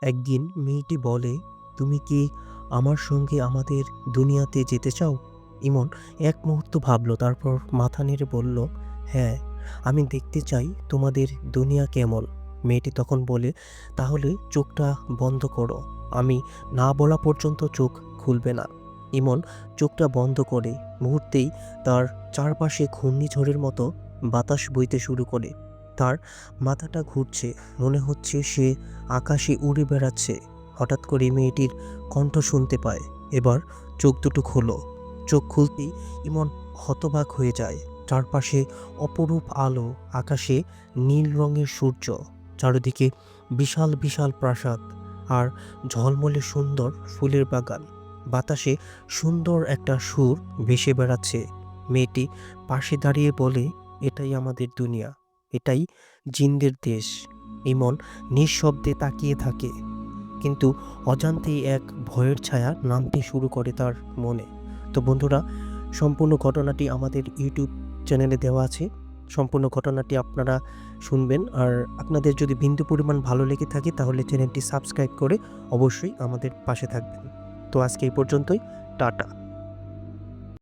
একদিন মেয়েটি বলে, তুমি কি আমার সঙ্গে আমাদের দুনিয়াতে যেতে চাও? ইমন এক মুহূর্ত ভাবল, তারপর মাথা নেড়ে বলল, হ্যাঁ, আমি দেখতে চাই তোমাদের দুনিয়া কেমন। মেয়েটি তখন বলে, তাহলে চোখটা বন্ধ করো, আমি না বলা পর্যন্ত চোখ খুলবে না। ইমন চোখটা বন্ধ করে মুহূর্তেই তার চারপাশে ঘূর্ণিঝড়ের মতো বাতাস বইতে শুরু করে। তার মাথাটা ঘুরছে, মনে হচ্ছে সে আকাশে উড়ে বেড়াচ্ছে। হঠাৎ করে মেয়েটির কণ্ঠ শুনতে পায়, এবার চোখ দুটো খোলো। চোখ খুলতেই ইমন হতবাক হয়ে যায়। চারপাশে অপরূপ আলো, আকাশে নীল রঙের সূর্য, চারিদিকে বিশাল বিশাল প্রাসাদ আর ঝলমলে সুন্দর ফুলের বাগান। বাতাসে সুন্দর একটা সুর ভেসে বেড়াচ্ছে। মেয়েটি পাশে দাঁড়িয়ে বলে, এটাই আমাদের দুনিয়া, এটাই জিনদের দেশ। ইমন নিঃশব্দে তাকিয়ে থাকে, কিন্তু অজান্তেই এক ভয়ের ছায়া নামতে শুরু করে তার মনে। তো বন্ধুরা, সম্পূর্ণ ঘটনাটি আমাদের ইউটিউব চ্যানেলে দেওয়া আছে। সম্পূর্ণ ঘটনাটি আপনারা শুনবেন। আর আপনাদের যদি বিন্দু পরিমাণ ভালো লেগে থাকে তাহলে চ্যানেলটি সাবস্ক্রাইব করে অবশ্যই আমাদের পাশে থাকবেন। তো আজকে এই পর্যন্তই। টাটা।